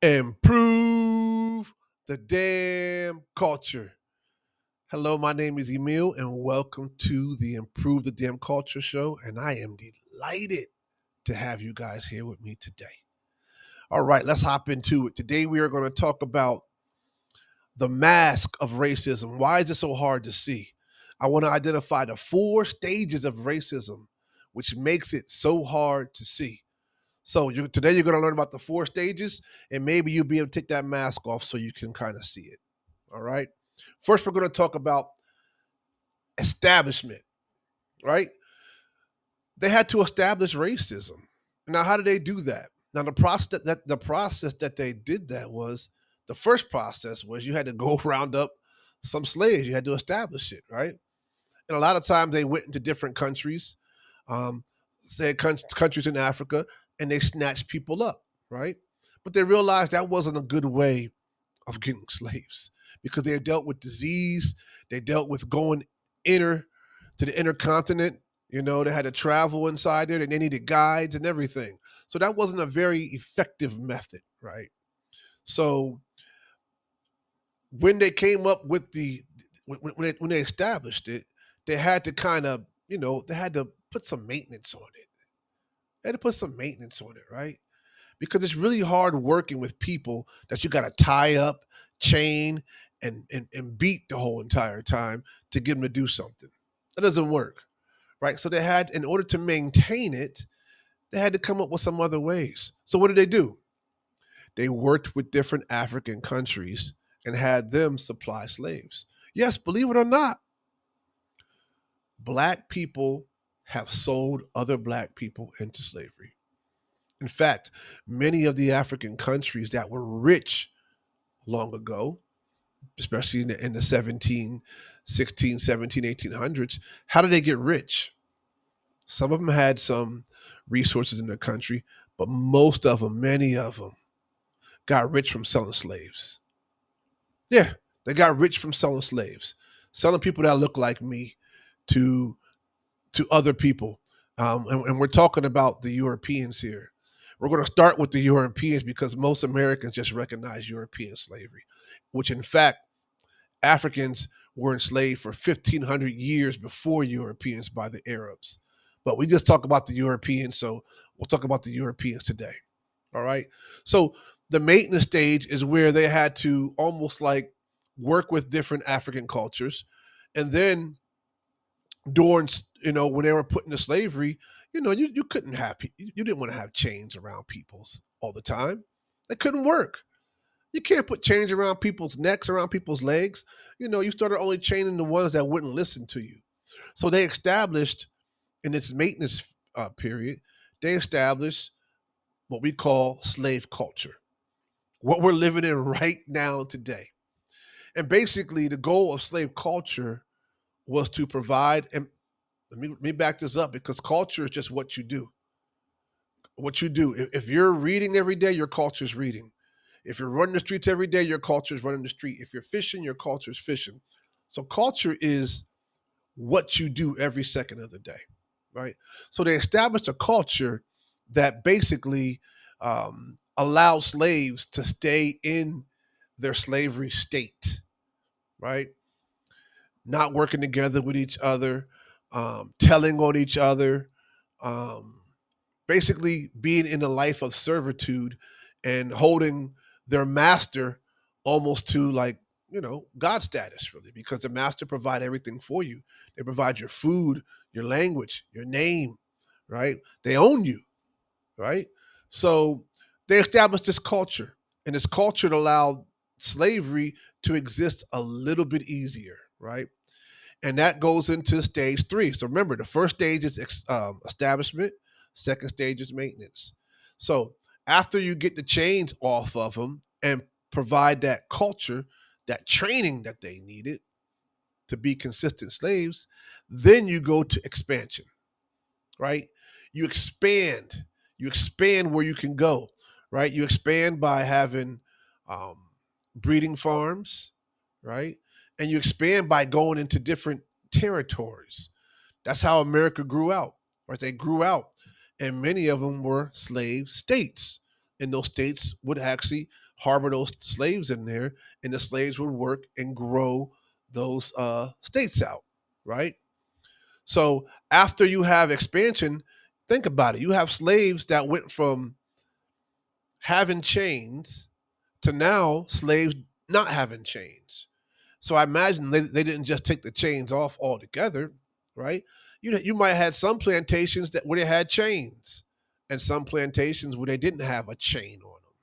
Improve the damn culture. Hello, my name is Emil, and welcome to the Improve the Damn Culture show. And I am delighted to have you guys here with me today. All right, let's hop into it. Today, we are going to talk about the mask of racism. Why is it so hard to see? I want to identify the four stages of racism, which makes it so hard to see. So today you're going to learn about the four stages, and maybe you'll be able to take that mask off so you can kind of see it. All right. First, we're going to talk about establishment. Right? They had to establish racism. Now, how did they do that? Now, the process that they did that was the first process was you had to go round up some slaves. You had to establish it, right? And a lot of times they went into different countries, say countries in Africa, and they snatched people up, right? But they realized that wasn't a good way of getting slaves because they dealt with disease, they dealt with going inner to the inner continent. You know, they had to travel inside there, and they needed guides and everything. So that wasn't a very effective method, right? So when they came up with when they established it, they had to kind of they had to put some maintenance on it. They had to put some maintenance on it, right? Because it's really hard working with people that you got to tie up, chain, and beat the whole entire time to get them to do something. That doesn't work, right? So they had, in order to maintain it, they had to come up with some other ways. So what did they do? They worked with different African countries and had them supply slaves. Yes, believe it or not, black people have sold other black people into slavery. In fact, many of the African countries that were rich long ago, especially in the 17, 16, 17, 1800s, how did they get rich? Some of them had some resources in their country, but most of them, many of them, got rich from selling slaves. Yeah, they got rich from selling slaves, selling people that look like me to other people. And we're talking about the Europeans here. We're going to start with the Europeans because most Americans just recognize European slavery, which in fact, Africans were enslaved for 1,500 years before Europeans by the Arabs. But we just talk about the Europeans, so we'll talk about the Europeans today. All right. So the maintenance stage is where they had to almost like work with different African cultures. And then during when they were put into slavery, you couldn't have you didn't want to have chains around people's all the time. That couldn't work. You can't put chains around people's necks, around people's legs. You started only chaining the ones that wouldn't listen to you. So they established in its maintenance period, they established what we call slave culture, what we're living in right now today. And basically, the goal of slave culture was to provide, and let me back this up because culture is just what you do. What you do. If you're reading every day, your culture is reading. If you're running the streets every day, your culture is running the street. If you're fishing, your culture is fishing. So culture is what you do every second of the day, right? So they established a culture that basically allowed slaves to stay in their slavery state, right? Not working together with each other, telling on each other, um, basically being in a life of servitude and holding their master almost to like God status, really, because the master provide everything for you. They provide your food, your language, your name, right? They own you, right? So they established this culture, and this culture allowed slavery to exist a little bit easier, right? And that goes into stage three. So remember, the first stage is establishment, second stage is maintenance. So after you get the chains off of them and provide that culture, that training that they needed to be consistent slaves, then you go to expansion, right? You expand, you expand where you can go, right? You expand by having um, breeding farms, right? And you expand by going into different territories. That's how America grew out, right? They grew out, and many of them were slave states. And those states would actually harbor those slaves in there, and the slaves would work and grow those states out, right? So after you have expansion, think about it. You have slaves that went from having chains to now slaves not having chains. So I imagine they didn't just take the chains off altogether, right? You might have had some plantations that where they had chains, and some plantations where they didn't have a chain on them,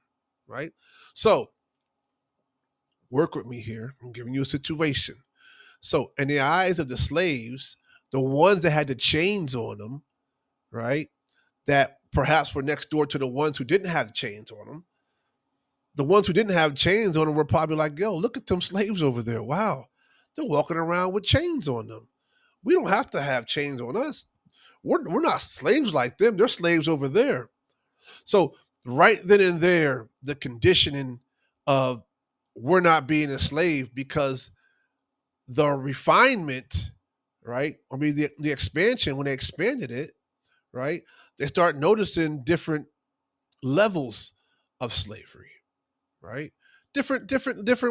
right? So work with me here. I'm giving you a situation. So in the eyes of the slaves, the ones that had the chains on them, right, that perhaps were next door to the ones who didn't have chains on them, the ones who didn't have chains on them were probably like, yo, look at them slaves over there. Wow. They're walking around with chains on them. We don't have to have chains on us. We're not slaves like them. They're slaves over there. So, right then and there, the conditioning of we're not being enslaved because the refinement, right? I mean, the expansion, when they expanded it, right? They start noticing different levels of slavery, right? Different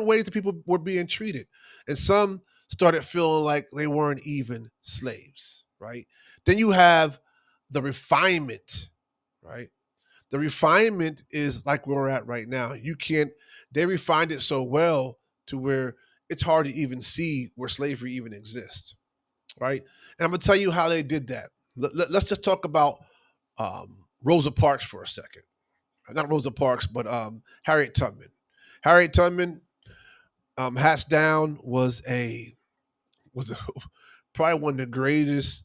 ways that people were being treated, and some started feeling like they weren't even slaves, right? Then you have the refinement, right? The refinement is like where we're at right now. You can't. They refined it so well to where it's hard to even see where slavery even exists, right? And I'm gonna tell you how they did that. Let's just talk about Rosa Parks for a second. Not Rosa Parks, but Harriet Tubman. Harriet Tubman, hats down, was probably one of the greatest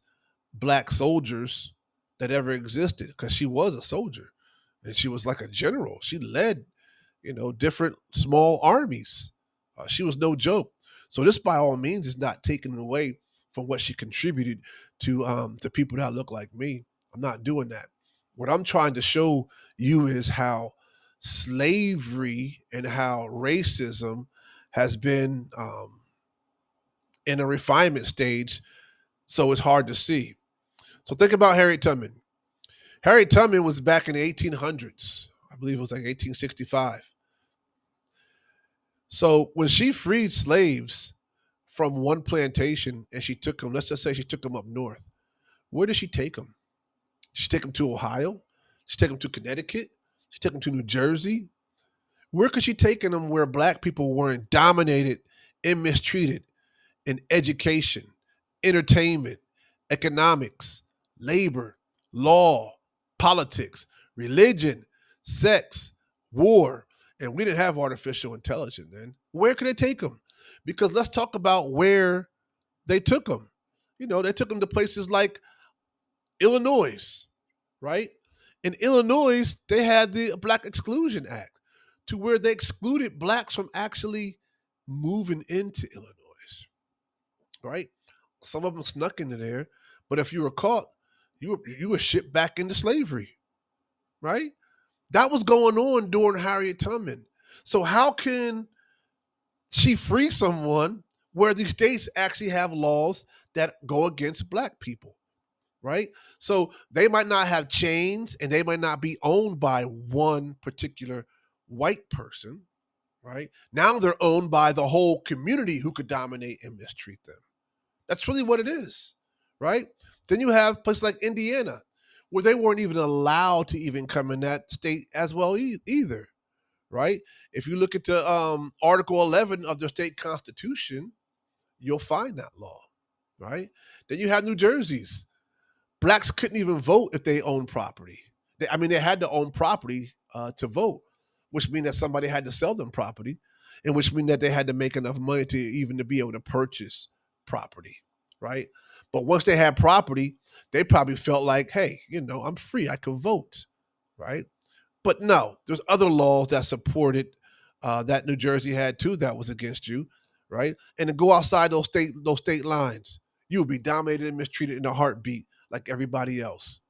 black soldiers that ever existed because she was a soldier and she was like a general. She led, different small armies. She was no joke. So this, by all means, is not taken away from what she contributed to people that look like me. I'm not doing that. What I'm trying to show you is how slavery and how racism has been in a refinement stage, so it's hard to see. So think about Harriet Tubman. Harriet Tubman was back in the 1800s. I believe it was like 1865. So when she freed slaves from one plantation and she took them, let's just say she took them up north, where did she take them? Did she take them to Ohio? Did she take them to Connecticut? Did she take them to New Jersey? Where could she take them where black people weren't dominated and mistreated in education, entertainment, economics, labor, law, politics, religion, sex, war, and we didn't have artificial intelligence then. Where could they take them? Because let's talk about where they took them. They took them to places like Illinois, right? In Illinois, they had the Black Exclusion Act to where they excluded blacks from actually moving into Illinois, right? Some of them snuck into there, but if you were caught, you were shipped back into slavery, right? That was going on during Harriet Tubman. So how can she free someone where these states actually have laws that go against black people, right? So they might not have chains and they might not be owned by one particular white person, right? Now they're owned by the whole community who could dominate and mistreat them. That's really what it is, right? Then you have places like Indiana, where they weren't even allowed to even come in that state as well either, right? If you look at the Article 11 of their state constitution, you'll find that law, right? Then you have New Jersey's. Blacks couldn't even vote if they owned property. They had to own property to vote, which means that somebody had to sell them property, and which means that they had to make enough money to even to be able to purchase property, right? But once they had property, they probably felt like, hey, I'm free, I can vote, right? But no, there's other laws that supported that New Jersey had too that was against you, right? And to go outside those state lines, you would be dominated and mistreated in a heartbeat like everybody else,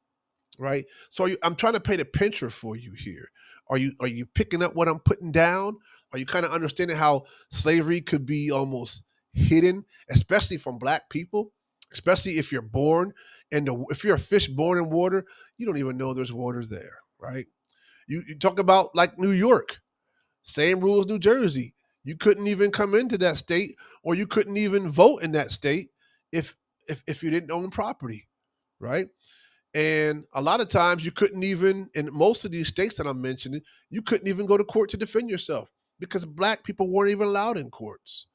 right? So I'm trying to paint a picture for you here. Are you picking up what I'm putting down? Are you kind of understanding how slavery could be almost hidden, especially from black people, especially if you're born and if you're a fish born in water, you don't even know there's water there, right? You talk about like New York. Same rule as New Jersey. You couldn't even come into that state, or you couldn't even vote in that state if if you didn't own property, right? And a lot of times you couldn't even, in most of these states that I'm mentioning, you couldn't even go to court to defend yourself because black people weren't even allowed in courts,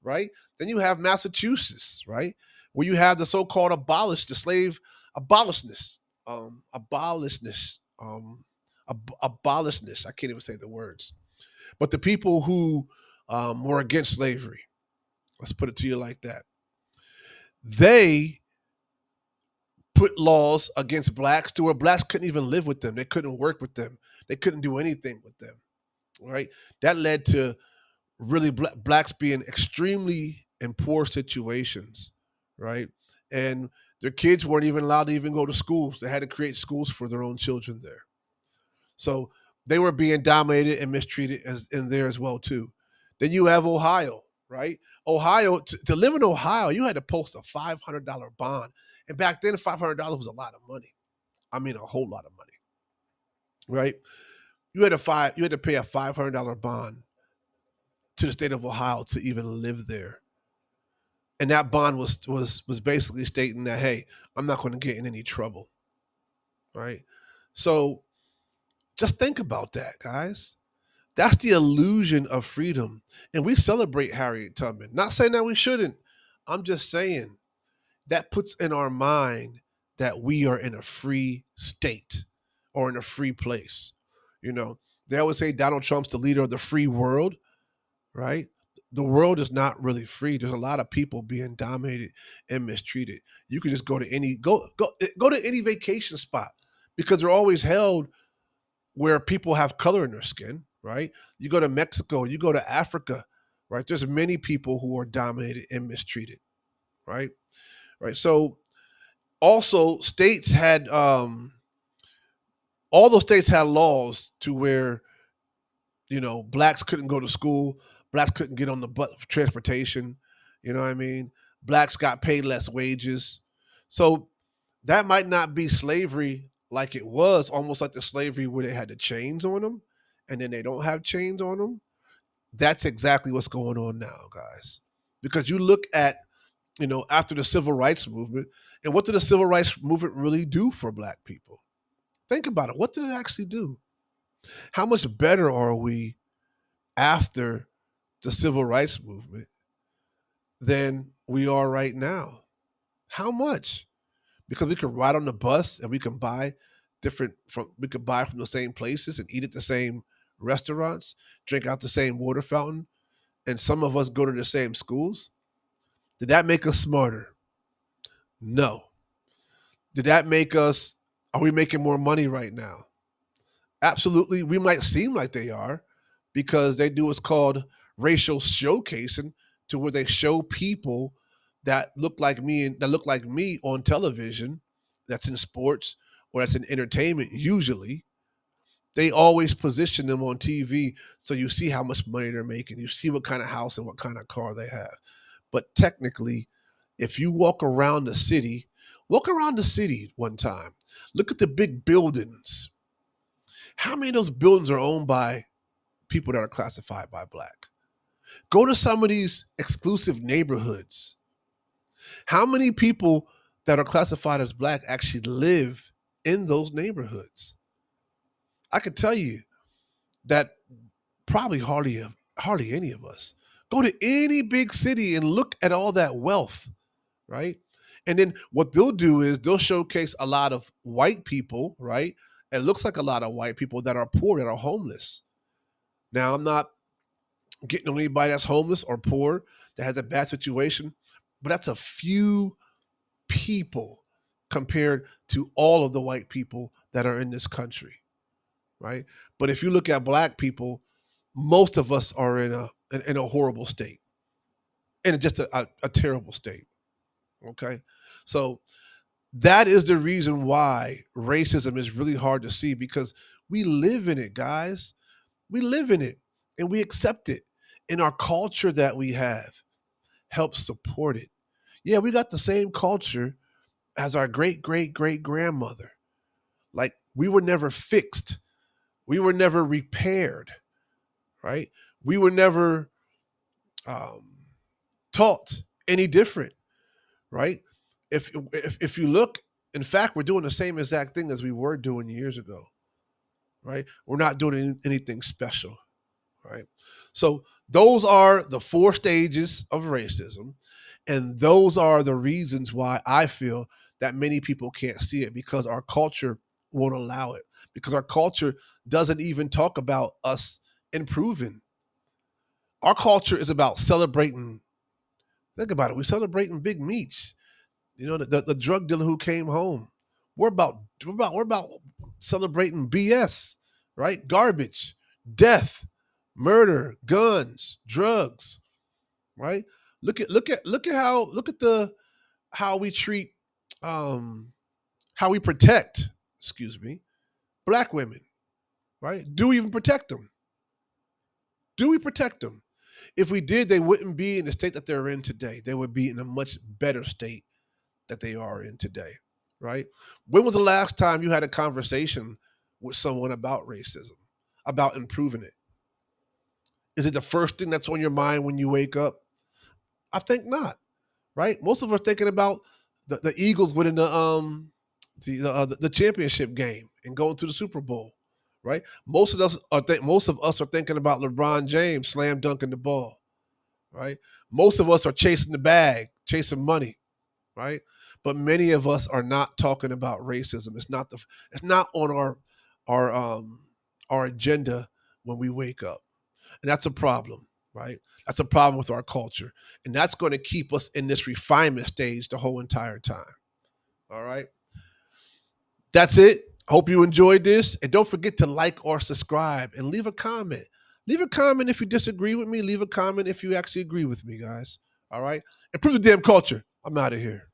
right? Then you have Massachusetts, right, where you have the so-called the slave abolitionists, abolitionists, abolitionists. I can't even say the words, but the people who were against slavery. Let's put it to you like that. They put laws against blacks to where blacks couldn't even live with them. They couldn't work with them. They couldn't do anything with them. Right? That led to really blacks being extremely in poor situations. Right? And their kids weren't even allowed to even go to schools. They had to create schools for their own children there. So they were being dominated and mistreated as in there as well too. Then you have Ohio, right? Ohio, to live in Ohio, you had to post a $500 bond, and back then $500 was a lot of money. I mean, a whole lot of money, right? You had to pay a $500 bond to the state of Ohio to even live there, and that bond was basically stating that, hey, I'm not going to get in any trouble, right? So just think about that, guys. That's the illusion of freedom. And we celebrate Harriet Tubman. Not saying that we shouldn't. I'm just saying that puts in our mind that we are in a free state or in a free place. You know, they always say Donald Trump's the leader of the free world, right? The world is not really free. There's a lot of people being dominated and mistreated. You can just go to any vacation spot because they're always held where people have color in their skin, right? You go to Mexico, you go to Africa, right? There's many people who are dominated and mistreated, right? Right. So also states had all those states had laws to where, blacks couldn't go to school, blacks couldn't get on the bus for transportation, you know what I mean? Blacks got paid less wages. So that might not be slavery like it was, almost like the slavery where they had the chains on them and then they don't have chains on them. That's exactly what's going on now, guys. Because you look at, after the civil rights movement, and what did the civil rights movement really do for black people? Think about it. What did it actually do? How much better are we after the civil rights movement than we are right now? How much? Because we can ride on the bus and we can buy we could buy from the same places and eat at the same restaurants, drink out the same water fountain, and some of us go to the same schools. Did that make us smarter? No. Did that make us, are we making more money right now? Absolutely. We might seem like they are because they do what's called racial showcasing, to where they show people that look like me and that look like me on television, that's in sports or that's in entertainment usually. They always position them on TV so you see how much money they're making. You see what kind of house and what kind of car they have. But technically, if you walk around the city one time, look at the big buildings. How many of those buildings are owned by people that are classified by black? Go to some of these exclusive neighborhoods. How many people that are classified as black actually live in those neighborhoods? I can tell you that probably hardly any of us. Go to any big city and look at all that wealth, right? And then what they'll do is they'll showcase a lot of white people, right? It looks like a lot of white people that are poor, that are homeless. Now, I'm not getting on anybody that's homeless or poor that has a bad situation, but that's a few people compared to all of the white people that are in this country, right? But if you look at black people, most of us are in a horrible state, in just a terrible state. Okay, so that is the reason why racism is really hard to see, because we live in it, guys. We live in it and we accept it. And our culture that we have helps support it. Yeah, we got the same culture as our great great great grandmother. Like, we were never fixed, we were never repaired, right? We were never um, taught any different, right? If you look, in fact, we're doing the same exact thing as we were doing years ago, right? We're not doing anything special, right? So those are the four stages of racism, and those are the reasons why I feel that many people can't see it because our culture won't allow it. Because our culture doesn't even talk about us improving. Our culture is about celebrating. Think about it. We're celebrating Big Meech. You know, the drug dealer who came home. We're about celebrating BS, right? Garbage, death, murder, guns, drugs, right? Look at the how we treat um how we protect, excuse me, black women, right? Do we even protect them? Do we protect them? If we did, they wouldn't be in the state that they're in today. They would be in a much better state that they are in today, right? When was the last time you had a conversation with someone about racism, about improving it? Is it the first thing that's on your mind when you wake up? I think not, right? Most of us are thinking about the Eagles winning the championship game and going to the Super Bowl, right? Most of us are thinking about LeBron James slam dunking the ball, right? Most of us are chasing the bag, chasing money, right? But many of us are not talking about racism. It's not on our our agenda when we wake up. And that's a problem, right? That's a problem with our culture. And that's going to keep us in this refinement stage the whole entire time. All right. That's it. Hope you enjoyed this. And don't forget to like or subscribe and leave a comment. Leave a comment if you disagree with me. Leave a comment if you actually agree with me, guys. All right. Improve the damn culture. I'm out of here.